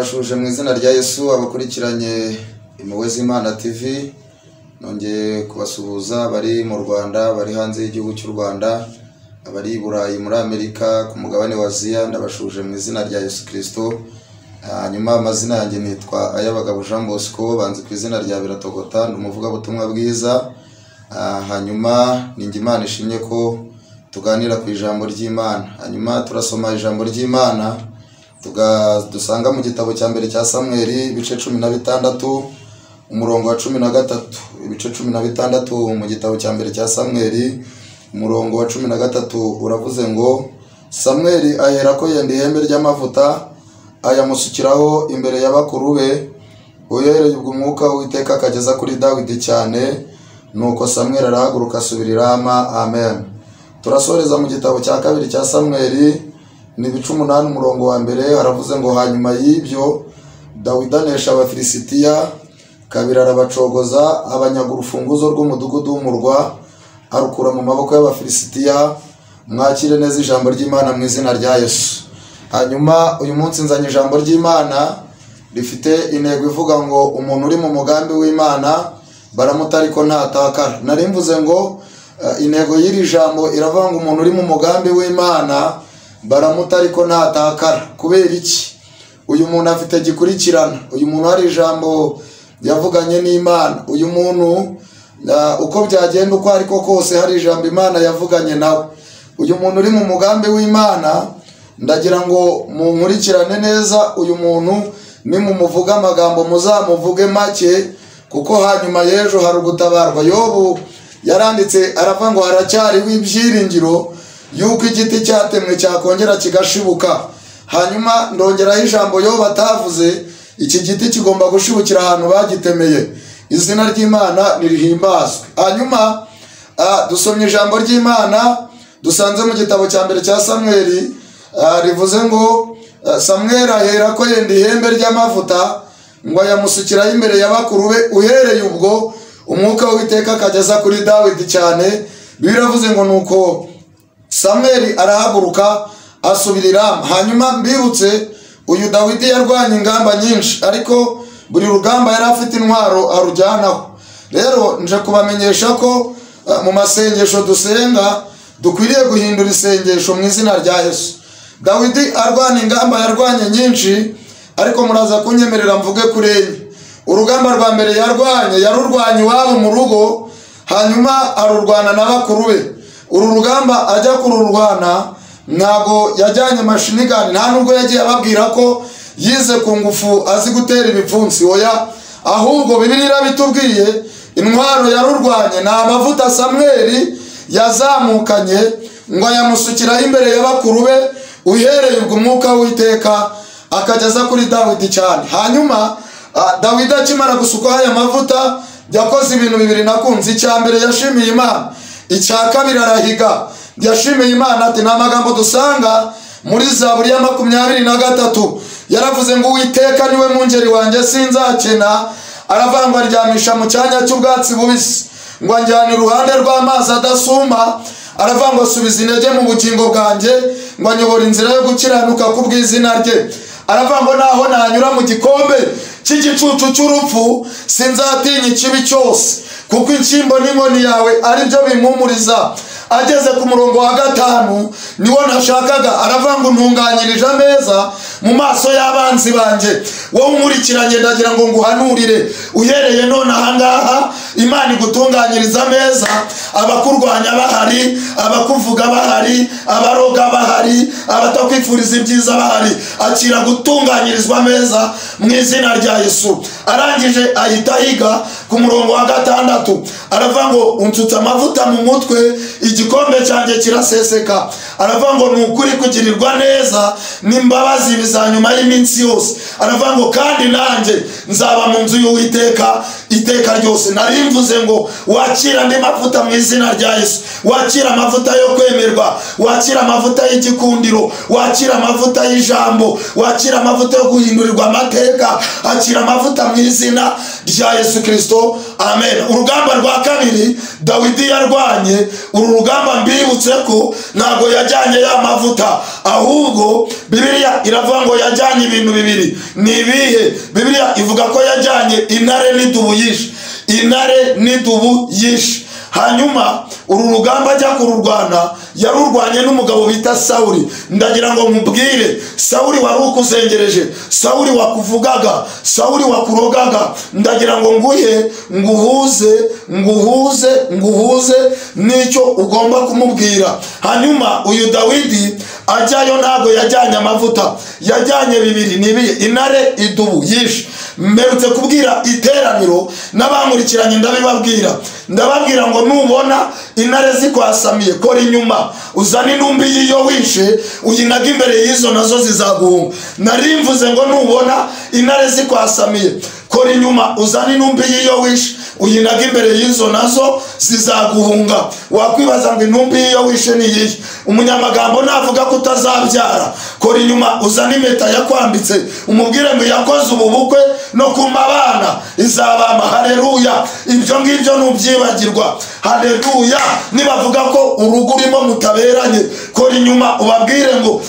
ndabashuje mu izina rya Yesu abakurikiranye Impuhwe z'Imana TV. Nongeye kubasuhuza bari mu Rwanda, bari hanze y'igihugu cy'u Rwanda, abari i Burayi, muri Amerika, ku mugabane wa Aziya. Ndabashuje mu izina rya Yesu Kristo. Hanyuma amazina yanjye nitwa Ayabagabo Jean Bosco, banzi ku izina rya Biratogota, ndi umuvugabutumwa bwiza. Hanyuma ninjye Imana ishimye ko tuganira ku ijambo ry'Imana. Hanyuma turasoma ijambo ry'Imana dusanga mu gitabo cya mbere cya Samueli ibice 16 umurongo wa 13, ibice 16 mu gitabo cya mbere cya Samueli umurongo wa 13 uravuze ngo, Samueli ahera ko yenda ihembe ry'amavuta ayamusukiraho imbere y'abakuru be, uhereye ubwo umwuka w'Uwiteka akageza kuri Dawidi cyane, nuko Samueli arahaguruka asubira i Rama. Amen. Turasoreza mu gitabo cya kabiri cya Samueli ni ibice 8 umurongo wa mbere, haravuze ngo, hanyuma y'ibyo Dawidi anesha Abafilisitiya, kabiri arabacogoza, abanyaga urufunguzo rw'umudugudu w'umurwa, arukura mu maboko y'Abafilisitiya. Mwakire neza ijambo ry'Imana mu izina rya Yesu. Hanyuma uyu munsi nzanye ijambo ry'Imana rifite intego ivuga ngo, umuntu uri mu mugambi w'Imana baramuta ariko ntatakara. Nari mvuze ngo intego y'iri jambo iravuga ngo umuntu uri mu mugambi w'Imana baramuta ariko ntatakara. Kubera iki? Uyu muntu afite gikurikirana. Uyu muntu hari ijambo yavuganye n'Imana. Uyu muntu uko byagenda uko ariko kose hari ijambo Imana yavuganye nawe. Uyu muntu uri mu mugambi w'Imana, ndagira ngo munkurikirane neza. Uyu muntu nimumuvuga amagambo muzamuvuge make, kuko hanyuma y'ejo hari ugutabarwa. Yobu yaranditse aravuga ngo, haracyariho ibyiringiro yuko igiti cyatemwe cyakongera kigashibuka. Hanyuma ndongeraho ijambo Yobu atavuze, iki giti kigomba gushibukira ahantu bagitemeye. Izina ry'Imana nirihimbazwe. Hanyuma dusomye ijambo ry'Imana dusanze mu gitabo cya mbere cya Samueli, rivuze ngo, Samueli ahera ko yenda ihembe ry'amavuta ngo ayamusukiraho imbere y'abakuru be, uhereye ubwo umwuka w'Uwiteka akageza kuri Dawidi cyane. Biravuze ngo nuko Samueli arahaguruka asubira i Rama. Hanyuma mbibutse, uyu Dawidi yarwanye ingamba nyinshi, ariko buri rugamba yari afite intwaro arujyanaho. Rero nje kubamenyesha ko mu masengesho dusenga dukwiriye guhindura isengesho mu izina rya Yesu. Dawidi arwana ingamba yarwanye nyinshi, ariko muraza kunyemerera mvuge kuri enye. Urugamba rwa mbere yarwanye, yarurwanye iwabo mu rugo, hanyuma arurwana n'abakuru be. Uru rugamba ajya kururwana ntago yajyanye mashinigani, nta nubwo yagiye ababwira ko yize ku ngufu azi gutera ibipfunsi. Oya, ahubwo Bibiliya irabitubwiye, intwaro yarurwanye ni amavuta Samueli yazamukanye ngo ayamusukiraho imbere y'abakuru be, uhereye ubwo umwuka w'Uwiteka akageza kuri Dawidi cyane. Hanyuma Dawidi akimara gusukaho aya mavuta yakoze ibintu bibiri nakunze. Icya mbere yashimiye Imana, icya kabiri arahiga. Yashimiye Imana ati, nta magambo dusanga muri Zaburi ya 23 yaravuze ngo, Uwiteka niwe mwungeri wanjye sinzakena, aravuga ngo aryamisha mu cyanya cy'ubwatsi bubisi, ngo anjyana iruhande rw'amazi adasuma, aravuga ngo asubiza intege mu bugingo bwanjye, ngo anyobora inzira yo gukiranuka ku bw'izina rye. Aravuga ngo naho nanyura mu gikombe cy'igicucu cy'urupfu sinzatinya ikibi cyose, kuko inshyimbo n'inkoni yawe ari byo bimpumuriza. Ageze ku murongo wa 5 niwo nashakaga, aravuga ngo ntunganyirije ameza mu maso y'abanzi banjye. Wowe umurikiranye ndagira ngo nguhanurire, uhereye none ahangaha Imana igutunganyiriza ameza. Abakurwanya bahari, abakuvuga bahari, abaroga bahari, abatakwifuriza ibyiza bahari, akira gutunganyirizwa ameza mu izina rya Yesu. Arangije ahita higa ku murongo wa 6, aravuga ngo unsutse amavuta mu mutwe, igikombe cyanjye kiraseseka. Aravuga ngo nukuri kugirirwa neza n'imbabazi bizanyuma y'iminsi yose. Aravuga ngo kandi nanjye nzaba mu nzu y'Uwiteka iteka ryose. Nari mvuze ngo wakira andi mavuta mu izina rya Yesu. Wakira amavuta yo kwemerwa, wakira amavuta y'igikundiro, wakira amavuta y'ijambo, wakira amavuta yo guhindurirwa amateka, akira amavuta mu izina rya Yesu Kristo. Amen. Urugamba rwa kabiri Dawidi yarwanye, uru rugamba mbibutse ko ntago yajyanye ya mavuta, ahubwo Bibiliya iravuga ngo yajyanye ibintu bibiri. Ni ibihe? Bibiliya ivuga ko yajyanye intare n'idubu yishe, intare n'idubu yishe. Hanyuma uru rugamba ajya kururwana yarurwanye n'umugabo bita Sawuli. Ndagira ngo nkubwire, Sawuli wari ukuzengereje, Sawuli wakuvugaga, Sawuli wakurogaga, ndagira ngo nguhuze nicyo ugomba kumubwira. Hanyuma uyu Dawidi ajyayo ntabwo yajyanye amavuta, yajyanye bibiri. Nibiye intare idubu yishe. Mperutse kubwira iteraniro n'abankurikiranye ndababwira ngo nubona intare zikwasamiye kora inyuma, uzane intumbi y'iyo wishe uyinaga imbere y'izo nazo zizaguhunga. Narimvuze ngo nubona intare zikwasamiye kora inyuma, uzane intumbi y'iyo wishe uyinaga imbere y'izo nazo zizaguhunga. Wakwibaza ngo intumbi y'iyo wishe ni iyihe? Umunyamagambo navuga ko utazabyara, kora inyuma uzane impeta yakwambitse, umubwire ngo yakoze ubu bukwe no kuma abana izabama. Haleluya. Ibyo ngibyo nubyibagirwa. Haleluya. Nibavuga ko urugo urimo mutaberanye, kora inyuma ubabwire ngo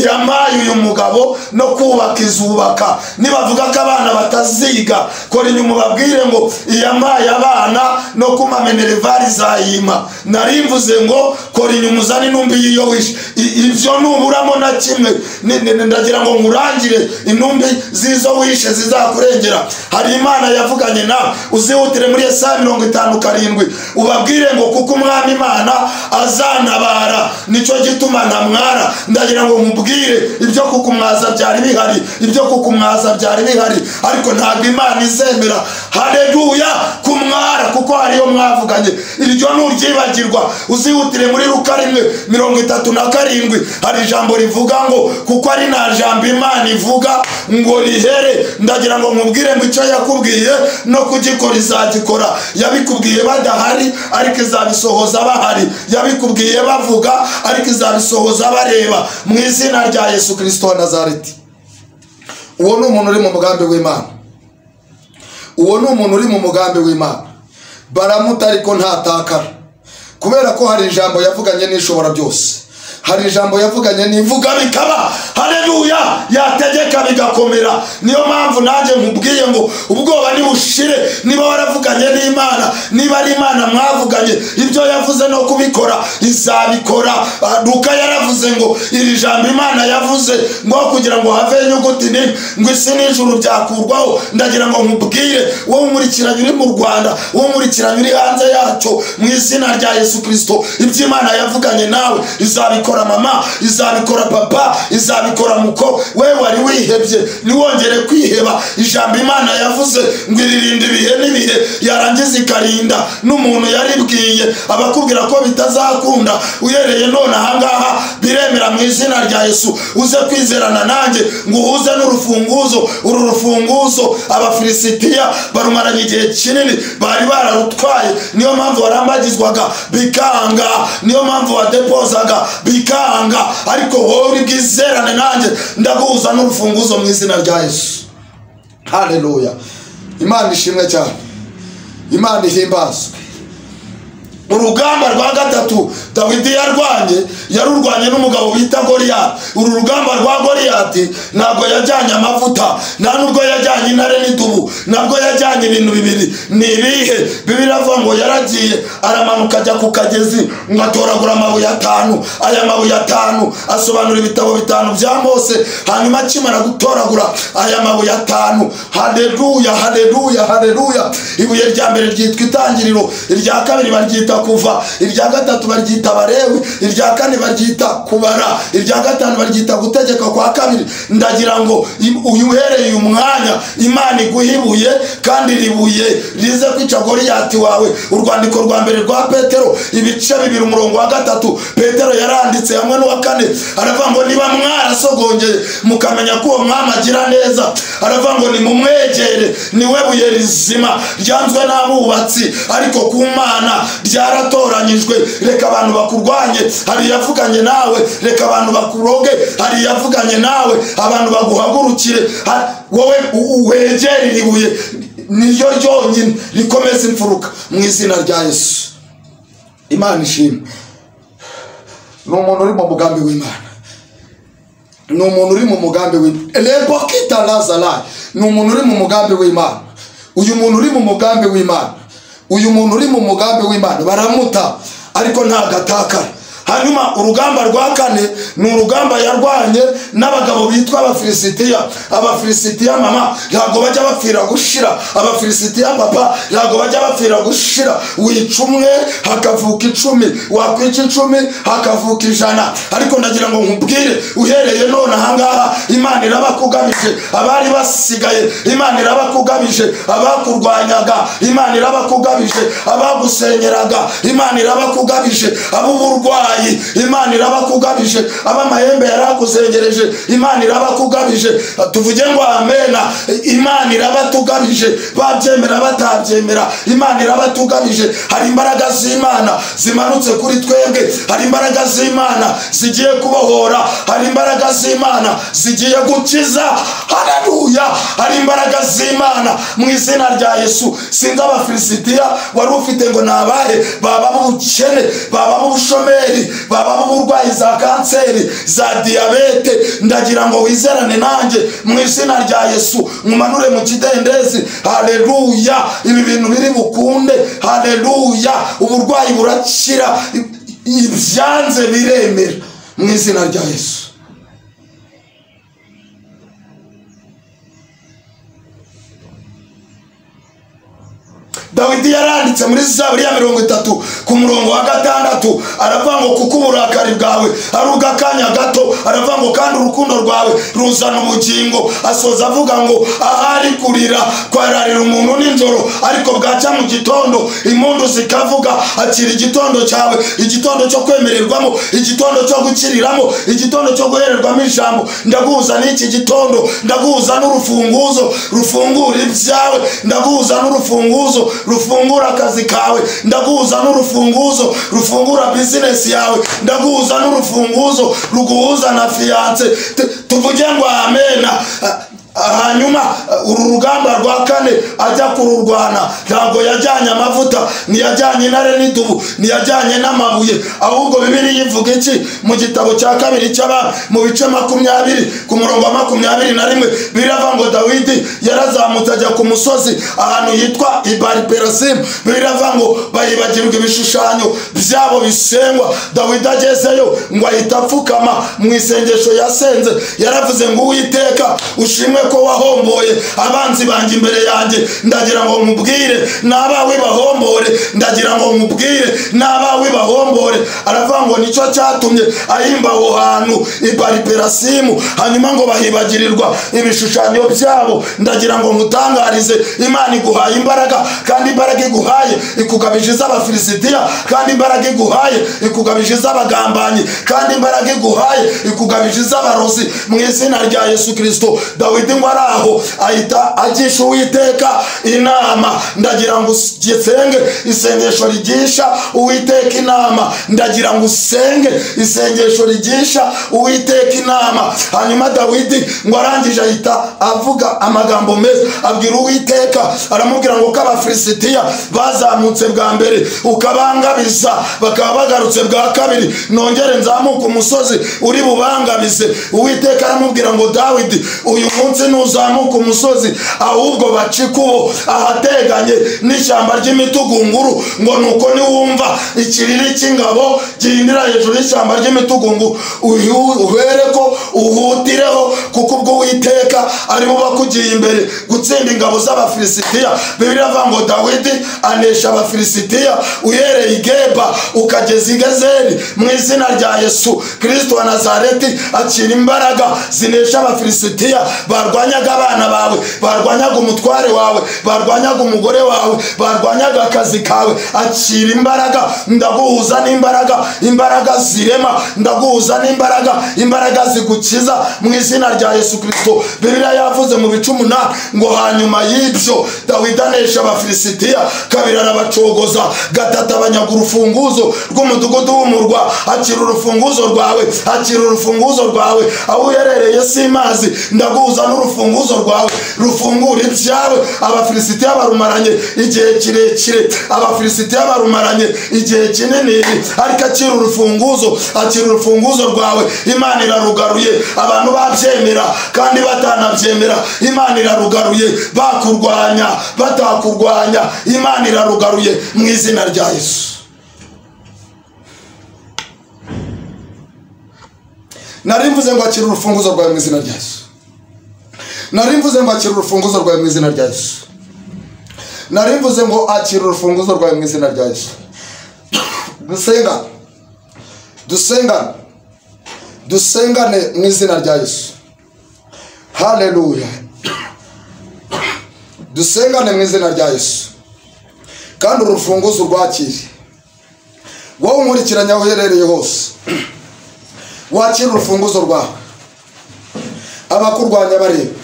yamaye uyu mugabo no kubaka izubaka. Nibavuga ko abana bataziga, kora inyuma ubabwire ngo yamaye abana no kumamenerevari zayima. Narimvuze ngo kora inyuma uzane intumbi y'iyo wishe. Ibyo nuburamo na kimwe, ndagira ngo nkurangire intumbi zizo wishe zizakurengera. Hari Imana yavuganye nawe, uzihutire muri Yesaya 57 ubabwire ngo kuko umwami Imana azanabara, nicyo gituma ntamwara. Ndagira ngo nkubwire ibyo kukumwaza byari bihari, ibyo kukumwaza byari bihari, ariko ntabwo Imana izemera haleluya kumwara, kuko hariyo mwavuganye. Iryo nuryibagirwa uzihutire muri Luka 1:37 hari ijambo rivuga ngo kuko ari nta jambo Imana ivuga ngo rihere. Ndagira ngo nkubwire ngo icyo yakubwiye no kugikora izagikora. Yabikubwiye badahari ariko izabisohoza bahari, yabikubwiye bavuga ariko izabisohoza bareba, mu izina rya Yesu Kristo wa Nazareti. Uwo ni umuntu uri mu mugambi w'Imana, uwo ni umuntu uri mu mugambi w'Imana. Baramuta ariko ntatakara, kubera ko hari ijambo yavuganye n'ishobora byose, hari ijambo yavuganye n'ivuga bikaba. Haleluya. Yategeka bigakomera. Niyo mpamvu nanjye nkubwiye ngo ubwoba nibushire. Niba waravuganye n'Imana, niba ari Imana mwavuganye, ibyo yavuze no kubikora izabikora. Luka yaravuze ngo iri jambo Imana yavuze ngo kugira ngo have inyuguti nini ngo isi n'ijuru byakurwaho. Ndagira ngo nkubwire wowe umurikiranye uri mu Rwanda, wowe umurikiranye uri hanze yacyo, mu izina rya Yesu Kristo ibyo Imana yavuganye nawe izabikora. Mama izabikora, papa izabikora, muko wewe wari wihebye niwongere kwiheba. Ijambo Imana yavuze ngo iririnda ibihe n'ibihe, yarangiza ikarinda n'umuntu yaribwiye abakubwira ko bitazakunda. Uyereye none ahangaha biremera mu izina rya Yesu. Uze kwizerana nanjye ngo uhuze n'urufunguzo. Uru rufunguzo Abafilisitiya barumaranye igihe kinini, bari bararutwaye. Niyo mpamvu warambagizwaga bikanga, niyo mpamvu wadepozaga bikanga, ariko wowe uri bwizerane nanjye ndaguhuza n'urufunguzo mu izina rya Yesu. Haleluya. Imana ishimwe cyane, Imana ihimbazwe. Urugamba rwa gatatu Dawidi yarurwanye n'umugabo bita Goliyati. Uru rugamba rwa Goliyati ntabwo yajyanye amavuta, nta nubwo yajyanye intare n'idubu, nabwo yajyanye ibintu bibiri. Ni ibihe? Bibiliya avuga ngo yaragiye aramanuka ajya ku kagezi ngo atoragura amabuye 5. Aya mabuye 5 asobanura ibitabo 5 bya Mose. Hanyuma akimara gutoragura aya mabuye 5, haleluya haleluya haleluya, ibuye rya mbere ryitwa Itangiriro, irya kabiri baryita Kuva, irya gatatu baryita Abalewi, irya kane baryita Kubara, irya gatanu baryita Gutegeka kwa kabiri. Ndagira ngo uhereye umwanya Imana iguhibuye, kandi ribuye rize kwica Goliyati wawe. Urwandiko rwa mbere rwa Petero ibice 2 umurongo wa 3 Petero yaranditse hamwe n'uwa 4 aravuga ngo niba mwarasogongeye mukamenya ko uwo mwami agira neza, aravuga ngo ni mumwegere, niwe buye rizima ryanzwe n'abubatsi, ariko ku Mana rya mwaratoranyijwe reka abantu bakurwanye, hari yavuganye nawe reka abantu bakuroge, hari yavuganye nawe abantu baguhagurukire, wowe wegera iribuye niryo ryonyine rikomeza imfuruka mu izina rya Yesu. Imana ishimwe. Ni umuntu uri mu mugambi w'Imana, ni umuntu uri mu mugambi w'Imana. Ni umuntu uri mu mugambi w'Imana. Uyu muntu uri mu mugambi w'Imana, uyu muntu uri mu mugambi w'Imana baramuta ariko ntagatakara. Hanyuma urugamba rwa kane ni urugamba yarwanye n'abagabo bitwa Abafilisitiya. Abafilisitiya mama ntabwo bajya bapfira gushira, Abafilisitiya papa ntabwo bajya bapfira gushira. Wica umwe hakavuka 10, wakwica 10 hakavuka 100. Ariko ndagira ngo nkubwire uhereye none ahangaha Imana irabakugamije, abari basigaye Imana irabakugamije, abakurwanyaga Imana irabakugamije, abagusenyeraga Imana irabakugamije, abuburwayi Imana irabakugabije, abamahembe yarakuzengereje Imana irabakugabije. Tuvuge ngo amena. Imana irabatugabije, babyemera batabyemera Imana irabatugabije. Hari imbaraga z'Imana zimanutse kuri twebwe, hari imbaraga z'Imana zigiye kubohora, hari imbaraga z'Imana zigiye gukiza. Haleluya. Hari imbaraga z'Imana mu izina rya Yesu. Sinzi Abafilisitiya wari ufite ngo nabahe, baba b'ubukene, baba b'ubushomeri, baba b'uburwayi za kanseri, za diabete, ndagira ngo wizerane nanjye mu izina rya Yesu, mumanure mu kidendezi. Haleluya. Ibi bintu biri bukunde. Haleluya. Uburwayi burakira, ibyanze biremera mu izina rya Yesu. Dawidi yaranditse muri Zaburi ya 30 ku murongo wa 6 aravuga ngo kuko uburakari bwawe ari ugakanya gato, aravuga ngo kandi urukundo rwawe ruzana ubugingo. Asoza avuga ngo ahari kurira kwararira umuntu n'injoro, ariko bwaca mu gitondo impundu zikavuga. Akira igitondo cyawe, igitondo cyo kwemererwamo, igitondo cyo gukiriramo, igitondo cyo guhererwamo ijambo. Ndaguhuza n'iki gitondo, ndaguhuza n'urufunguzo rufungura ibyawe, ndaguhuza n'urufunguzo rufungura akazi kawe, ndaguhuza n'urufunguzo rufungura business yawe, ndaguhuza n'urufunguzo ruguhuza na fiance. Tuvuge ngo amena. Hanyuma uru rugamba rwa kane ajya kururwana ntabwo yajyanye amavuta, ntiyajyanye intare n'idubu, ntiyajyanye n'amabuye, ahubwo Bibiliya ivuga iki mu gitabo cya 2 cy'Abami mu bice 20 ku murongo wa 21 biravuga ngo Dawidi yarazamutse ajya ku musozi ahantu yitwa Ibari-Perasimu. Biravuga ngo bayibagirwa ibishushanyo byabo bisengwa. Dawidi agezeyo ngo ahita apfukama mu isengesho yasenze, yaravuze ngo Uwiteka ushimwe ko wahomboye abanzi banjye imbere yanjye. Ndagira ngo nkubwire n'abawe bahombore, ndagira ngo nkubwire n'abawe bahombore. Aravuga ngo nicyo cyatumye ahimba aho hantu Ibari-Perasimu, hanyuma ngo bahibagirirwa ibishushanyo byabo. Ndagira ngo nkutangarize Imana iguhaye imbaraga, kandi imbaraga iguhaye ikugabije iz'Abafilisitiya, kandi imbaraga iguhaye ikugabije iz'abagambanyi, kandi imbaraga iguhaye ikugabije iz'abarozi mu izina rya Yesu Kristo. Dawidi ngo araho ahita agisha Uwiteka inama. Ndagira ngo usenge isengesho rigisha Uwiteka inama, ndagira ngo usenge isengesho rigisha Uwiteka inama. Hanyuma Dawidi ngo arangije ahita avuga amagambo meza, abwira Uwiteka, aramubwira ngo ko Abafilisitiya bazamutse bwa mbere ukabangabiza, bakaba bagarutse bwa kabiri, nongere nzamuka umusozi uri bubangabize. Uwiteka aramubwira ngo Dawidi, uyu munsi nuzamuka umusozi ahubwo bacikubo ahateganye n'ishyamba ry'imitugunguru, ngo nuko niwumva ikiriri cy'ingabo gihindira hejuru y'ishyamba ry'imitugunguru uhereko uhutireho, kuko ubwo Uwiteka ari buba kugiye imbere gutsinda ingabo z'Abafilisitiya. Bibiliya ivuga ngo Dawidi anesha Abafilisitiya uhereye i Geba ukageza i Gezeri mu izina rya Yesu Kristo wa Nazareti. Akira imbaraga zinesha Abafilisitiya barwanyaga abana bawe, barwanyaga umutware wawe, barwanyaga umugore wawe, barwanyaga akazi kawe. Akira imbaraga, ndaguhuza n'imbaraga, imbaraga zirema, ndaguhuza n'imbaraga, imbaraga zigukiza mu izina rya Yesu Kristo. Bibiliya yavuze mu bice 8 ngo hanyuma y'ibyo Dawidi anesha Abafilisitiya Yeremiya, kabiri arabacogoza, gatatu abanyaga urufunguzo rw'umudugudu w'umurwa. Akira urufunguzo rwawe, akira urufunguzo rwawe, aho uyerereye simazi, ndaguhuza n'urufunguzo rwawe rufungura ibyawe. Abafilisitiya barumaranye igihe kirekire, Abafilisitiya barumaranye igihe kinini, ariko akira urufunguzo, akira urufunguzo rwawe. Imana irarugaruye, abantu babyemera kandi batanabyemera, Imana irarugaruye, bakurwanya batakurwanya, Imana irarugaruye mu izina rya Yesu. Narimvuze ngo akira urufunguzo rwawe mu izina rya Yesu. Narimvuze ngo akira urufunguzo rwawe mu izina rya Yesu. Narimvuze ngo akira urufunguzo rwawe mu izina rya Yesu. Dusengane mu izina rya Yesu. Haleluya. Dusengane mu izina rya Yesu. Kandi urufunguzo rwakire. Wowe unkurikiranya aho uherereye hose, wakira urufunguzo rwawe. Abakurwanya bareba.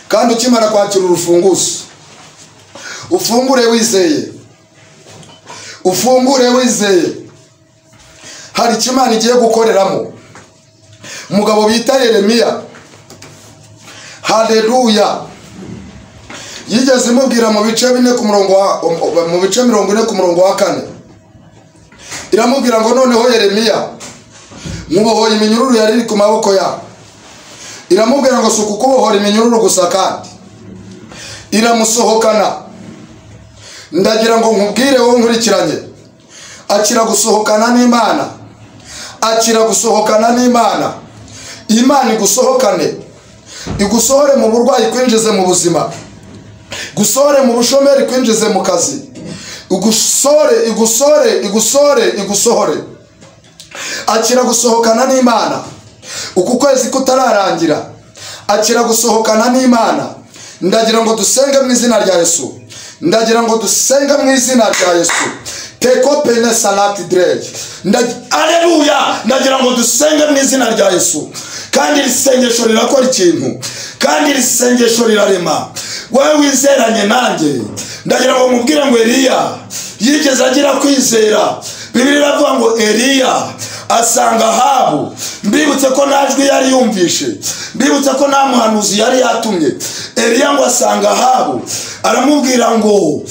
Kandi ukimara kwakira urufunguzo, ufungure wizeye. Ufungure wizeye. Hari Imana igiye gukoreramo umugabo bita Yeremiya. Haleluya. Yigeze imubwira mu bice 40 ku murongo wa 4. Iramubwira ngo noneho Yeremiya, mubohoye iminyururu yari iri ku maboko yawe. Iramubwira ngo suku kubohora iminyururu gusa, kandi iramusohokana. Ndagira ngo nkubwire wowe nkurikiranye, akira gusohokana n'Imana. Akira gusohokana n'Imana. Imana igusohokane, igusohore mu burwayi, kwinjize mu buzima, gusohore mu bushomeri, kwinjize mu kazi, igusohore. Akira gusohokana n'Imana. Uku kwezi kutararangira, akira gusohokana n'Imana. Ndagira ngo dusenge mu izina rya Yesu. Ndagira ngo dusenge mu izina rya Yesu. Teko pene salati drege. Haleluya. Ndagira ngo dusenge mu izina rya Yesu. Kandi risengesho rirakora ikintu, kandi risengesho rirarema. Wewe wizeranye nanjye, ndagira ngo mubwire ngo Eliya yigeze agira kwizera. Bibiliya iravuga ngo Eliya asanga Ahabu. Mbibutse ko najwi yari yumvishe, mbibutse ko nta muhanuzi yari yatumye. Eliya ngo asanga Ahabu, aramubwira ngo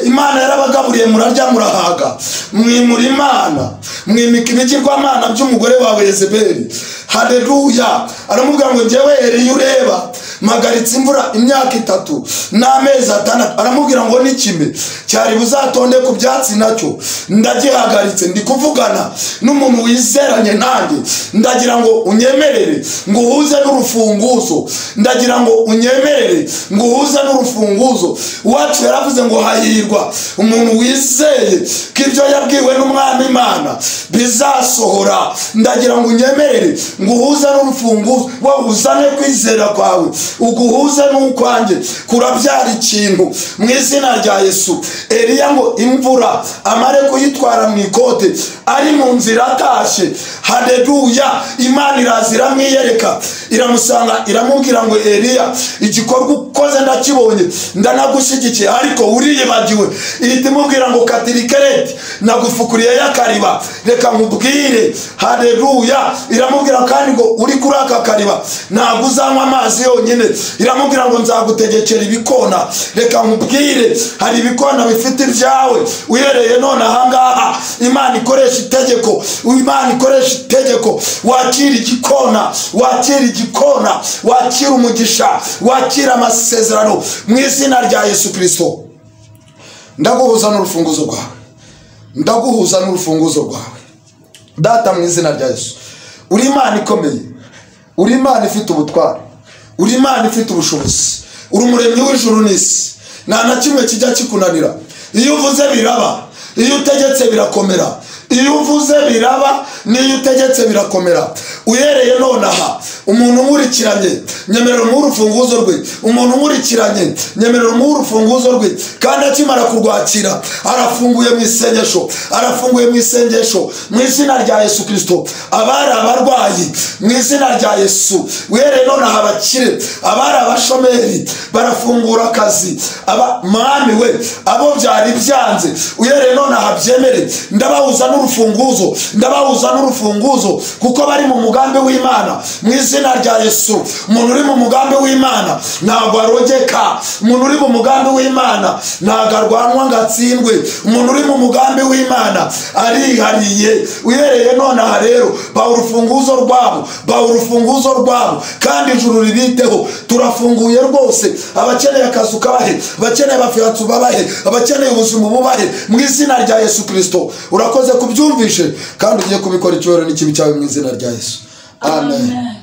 Imana yarabagaburiye, murarya murahaga, mwimura Imana, mwimika ibigirwamana by'umugore wawe Yezebeli. Haleluya. Aramubwira ngo njyewe Eliya ureba magaritse imvura imyaka 3 n'amezi 6. Aramubwira ngo n'ikime cyari buzatonde ku byatsi nacyo ndagihagaritse. Ndi kuvugana n'umuntu wizeranye nanjye. Ndagira ngo unyemerere ngo uhuze n'urufunguzo. Ndagira ngo unyemerere ngo uhuze n'urufunguzo. Wacu yaravuze ngo hahirwa umuntu wizeye ko ibyo yabwiwe n'Umwami Imana bizasohora. Ndagira ngo unyemerere ngo uhuze n'urufunguzo. Wowe uzane kwizera kwawe, uguhuze n'ukwanjye kurabyara ikintu mu izina rya Yesu. Eliya ngo imvura amare kuyitwara mu ikote, ari mu nzira atashe. Haleluya. Imana irazira mwiyereka, iramusanga, iramubwira ngo Eliya, igikorwa ukoze ndakibonye, ndanagushyigikiye, ariko uriyibagiwe. Ihita imubwira ngo katirikereti nagufukuriye y'akariba, reka nkubwire. Haleluya. Iramubwira kandi ngo uri kuri aka kariba ntabwo uzanywa amazi yonyine. Iramubwira ngo nzagutegekera ibikona, reka nkubwire, hari ibikona bifite ibyawe. Uhereye none ahangaha Imana ikoresha itegeko, Imana ikoresha itegeko. Wakira igikona, wakira igikona, wakira umugisha, wakira amasezerano mu izina rya Yesu Kristo. Ndaguhuza n'urufunguzo rwawe, ndaguhuza n'urufunguzo rwawe. Data, mu izina rya Yesu, uri Imana ikomeye, uri Imana ifite ubutware, uri Imana ifite ubushobozi, uri umuremyi w'ijuru n'isi. Nta na kimwe kijya kikunanira. Iyo uvuze biraba, iyo utegetse birakomera. Iyo uvuze biraba, n'iyo utegetse birakomera. uhereye nonaha umuntu nkurikiranye nyemerera umuhe urufunguzo rwe, umuntu nkurikiranye nyemerera umuhe urufunguzo rwe. Kandi akimara kurwakira arafunguye mu isengesho, arafunguye mu isengesho mu izina rya Yesu Kristo. Abari abarwayi mu izina rya Yesu uhereye nonaha abakire, abari abashomeri barafungura akazi, mwami we abo byari byanze uhereye nonaha byemere, ndabahuza n'urufunguzo, ndabahuza n'urufunguzo kuko bari mu mugambi w'Imana mu izina rya Yesu. Umuntu uri mu mugambi w'Imana ntabwo arogeka, umuntu uri mu mugambi w'Imana ntabwo arwanwa ngo atsindwe, umuntu uri mu mugambi w'Imana arihariye. Uhereye nonaha rero baha urufunguzo rwabo, baha urufunguzo rwabo, kandi ijuru ribiteho. Turafunguye rwose, abakeneye akazi ukabahe, abakeneye abafiyanse ubabahe, abakeneye ubuzima bubahe mu izina rya Yesu Kristo. Urakoze kubyumvishe kandi ugiye kubikora icyubahiro n'ikibi cyawe mu izina rya Yesu. Amen.